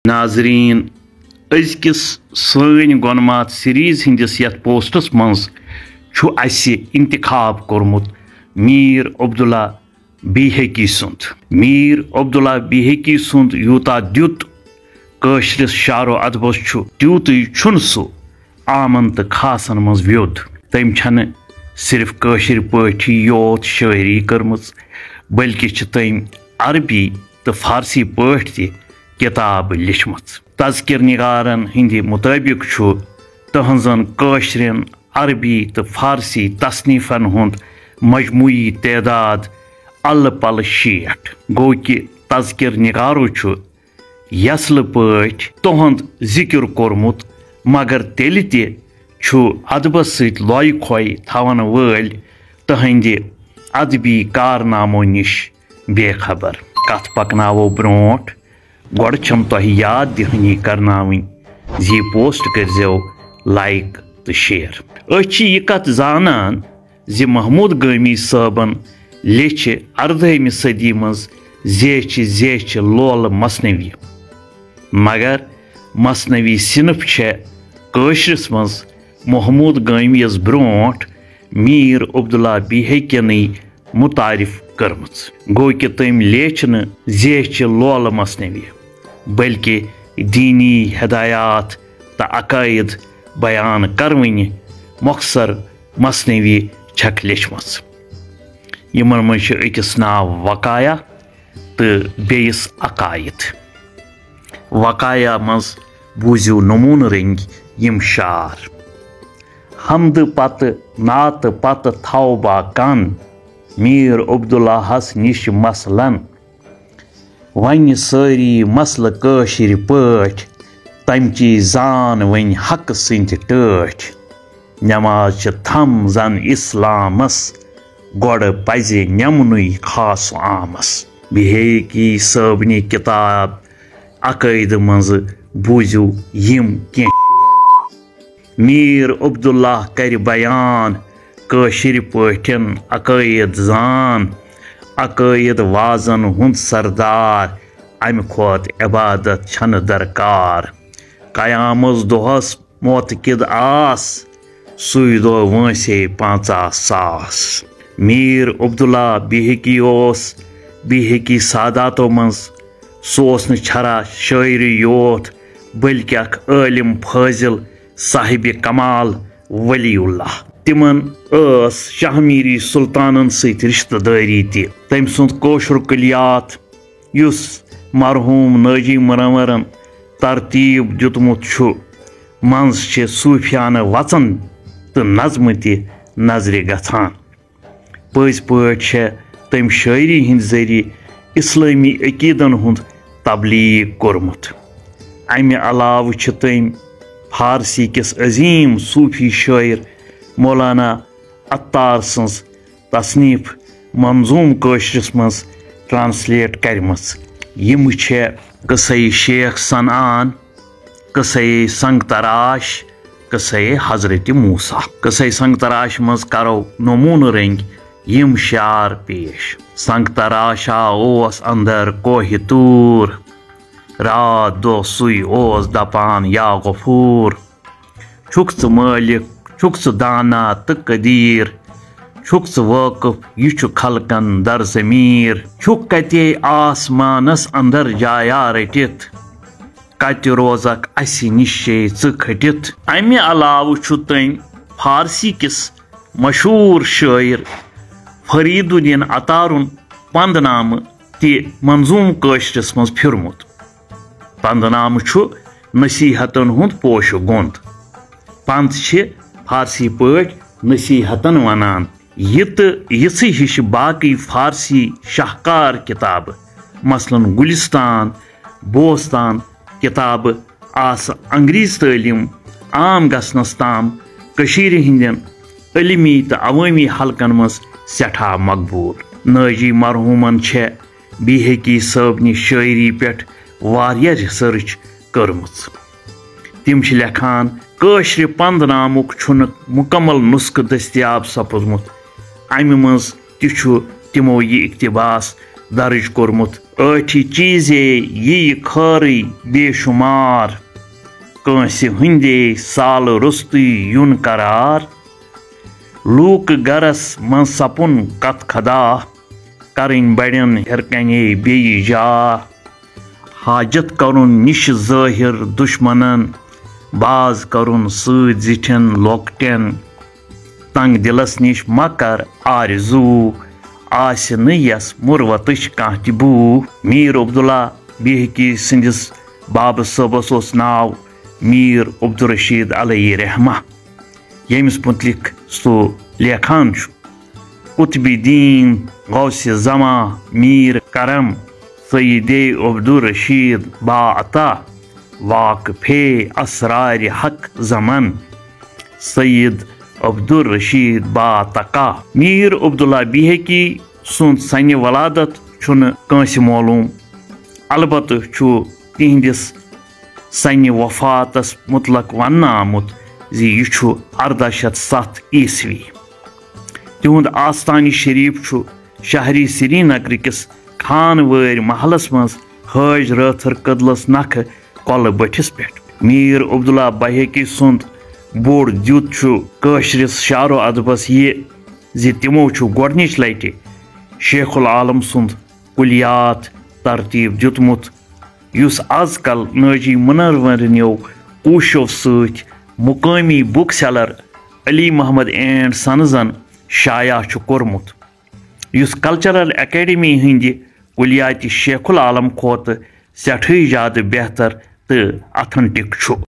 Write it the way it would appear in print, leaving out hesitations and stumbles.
ناظرین أزکِس سٲنۍ گۄنمات سیریز ہندس یتھ پوسٹس منٛز چھُ اَسہِ انتخاب کوٚرمُت میٖر عبداللہ بیہقی سُنٛد میٖر عبداللہ بیہقی سُنٛد یوٗتاہ دیُت کٲشرِس شعرو ادبس چھُ تیوٗتٕے چھُنہٕ سُہ عامن تہٕ خاصن منٛز ویوٚد تٔمۍ چھنہٕ صرف کٲشِر پٲٹھی یوت شٲعری کٔرمٕژ بلکہِ چھِ تٔمۍ عربی تہٕ فارسی پٲٹھۍ تہِ کِتاب لیچھمٕژ تذکِر نِگارن ہٕنٛدِ مُطٲبِق چھُ تٕہنٛزن کٲشرٮ۪ن عربی تہٕ فارسی تصنیٖفن ہُنٛد مجموعی تعداد الہٕ پلہٕ 60 گوٚو کہِ تذکِر نِگارو چھُ یسلہٕ پٲٹھۍ تُہُنٛد ذِکِر کوٚرمُت مگر تیٚلہِ تہِ چھُ ادبس سۭتۍ لۄیہِ کھۄے تھاون وٲلۍ تٕہنٛدِ ادبی کارنامو نِش بے خبر کتھ پکناوو برونٛٹھ گۄڈٕ چھم تۄہہِ یاد دِہٲنی کرناوٕنۍ زِ یہِ پوسٹ کٔرۍزیو لایک تہٕ شیر أسۍ چھِ یہِ کتھ زانان زِ محموٗد گٲمی صٲبن لیٚچھِ 18ہمہِ صٔدی منٛز زیچھِ لولہٕ مثنوی مگر مثنوی صنف چھےٚ کٲشرِس منٛز محموٗد گٲمِیَس برونٛٹھ میٖر عبداللہ بیہقینٕے مُتعارف کٔرمٕژ گوٚو کہِ تٔمۍ لیٚچھ نہٕ زیچھِ لولہٕ مثنوی بلکہِ دیٖنی ہدایات تہٕ عقٲیِد بیان کروٕنہِ مۄخصر مثنوی چھکھ لیچھمٕژ یِمن منٛز چھُ أکِس ناو وقایا تہٕ بیٚیِس عقایِد وقایا منٛز بوٗزِو نموٗنہٕ رٔنگۍ یِم شعر حمدٕ پتہٕ نعتہٕ پتہٕ توبہ کن میٖر عبداللہ ہس نِش مثلن وۄنہِ سٲری مسلہٕ کٲشِرۍ پٲٹھۍ تمچی زان وۄنۍ حقہٕ سٕنٛدۍ ٹٲٹھۍ نٮ۪ماز چھِ تھم زن اسلامس گۄڈٕ پزِ نٮ۪منُے خاص عامس بیہقی صٲبنہِ کِتاب عقٲیدٕ منٛزٕ بوٗزِو یِم کینٛہہ میٖر عبداللہ کرِ بیان کٲشِرۍ پٲٹھۍ عقٲیِد زان عقٲیِد وازن ہُنٛد سردار امہِ کھۄتہٕ عبادت چھنہٕ درکار قیامس دۄہس معتقد آس سُے دۄہ وٲنٛسے 50,000 میٖر عبداللہ بیہقی اوس بیہقی ساداتو منٛز سُہ اوس نہٕ چھرا شٲعری یوت بلکہِ اکھ عٲلِم فٲضِل صاحبِ کمال ولی اللہ تِمن ٲس شاہ میٖری سُلطانن سۭتۍ رشتہٕ دٲری تہِ تٔمۍ سُنٛد کٲشُر کلیات یُس مرحوٗم نٲجی مُنورن ترتیٖب دیُتمُت چھُ منٛز چھِ صوٗفیانہٕ وژن تہٕ نظمہٕ تہِ نظرِ گژھان پٔزۍ پٲٹھۍ چھےٚ تٔمۍ شٲعری ہٕنٛدِ ذٔریعہٕ اسلٲمی عقیٖدن ہُنٛد تبلیغ کوٚرمُت امہِ علاوٕ چھِ تٔمۍ فارسی کِس عظیٖم صوٗفی شٲعر مولانا عطار سٕنٛز تصنیٖف منظوٗم کٲشرِس منٛز ٹرانسلیٹ کرِمٕژ یِمہٕ چھےٚ قصے شیخ سنعان قصے سنگ تراش قصے حضرت موسیٰ قصے سنگ تراش منٛز کرو نموٗنہٕ رٔنگۍ یِم شعر پیش سنگ تراشا اوس اندر کوہِ توٗر رات دۄہ سُے اوس دپان یا غفوٗر چھُکھ ژٕ مٲلِک چھُکھ ژٕ دانا تہٕ قدیٖر چھُکھ ژٕ وٲقف یہِ چھُ خلقن در ضمیٖر چھُکھ کتے آسمانس اندر جایا رٔٹِتھ کتہِ روزکھ اسہِ نِشے ژٕ کھٔٹِتھ امہِ علاوٕ چھُ تٔمۍ فارسی کِس مشہوٗر شٲعر فرید الدین عطارُن پنٛد نامہٕ تہِ منظوٗم کٲشرِس منٛز پھِرمُت پنٛد نامہٕ چھُ نصیٖحتن ہُنٛد پوشہٕ گوٚنٛد پنٛد چھِ فارسی پٲٹھۍ نصیٖحتن ونان یہِ تہٕ یِژھٕے ہِشہِ باقٕے فارسی شاہکار کِتابہٕ مثلاً گُلِستان بوستان کِتابہٕ آسہٕ انگریٖزی تعلیٖم عام گژھنس تام کٔشیٖرِ ہٕنٛدٮ۪ن عٔلمی تہٕ عوٲمی حلقن منٛز سٮ۪ٹھاہ مقبوٗل نٲجی مرحوٗمن چھےٚ بیہقی صٲبنہِ شٲعری پٮ۪ٹھ واریاہ رِسٲرٕچ کٔرمٕژ تِم چھِ لیکھان کٲشرِ پنٛد نامُک چھُنہٕ مُکمل نُسخہٕ دٔستیاب سپُدمُت امہِ منٛز تہِ چھُ تِمو یہِ اقتباس درج کورمت آٹھی چیزے یہ خاری بے شمار کانسی ہندے سال رستی یون قرار لوک گرس من سپن کت خدا کرن بڑین ہرکنے بی جا حاجت کرن نش ظاہر دشمنن باز کرن سید زٹھن لوکٹین تنگ دلس نش مکر آرزو آس نس مروتش کان تہ بو میر عبداللہ بیہقی سندس باب صٲبس اوس ناو میر عبدالرشید علیہ رحمہ یمس متعلق سو لیکھان قطب دین غوث زماں میر کرم سید عبدالرشید با عطا واقف اسرار حق زمن سید عبدالرشید با تقا میر عبداللہ بیہقی سن سنہ ولادت چھن کانس معلوم البتہ تہندس سنہ وفاتس متعلق ون آمت زِ یہ 1807 عیسوی تہند آستانہ شریف شہری سری نگر کس خان وٲرۍ محلس مز حاج رٲتھر کدلس نکھ کۄلہٕ بٔٹھس پٮ۪ٹھ میر عبداللہ بیہقی سند بوڑ دیُت کٲشرس شعر و ادبس یہ زِ تمو گۄڈنِچ لٹہِ شیخ العالم سند کلیات ترتیب دیُتمُت یُس آز کل ناجی منورنیو کوششو سۭتۍ مقامی book seller Ali Muhammad and سنزن شایع کورمُت یُس کلچرل اکیڈمی ہندِ کلیات شیخ العالم کھۄتہٕ سٮ۪ٹھٕے زیادٕ بہتر تہٕ اتھنٹک چھُ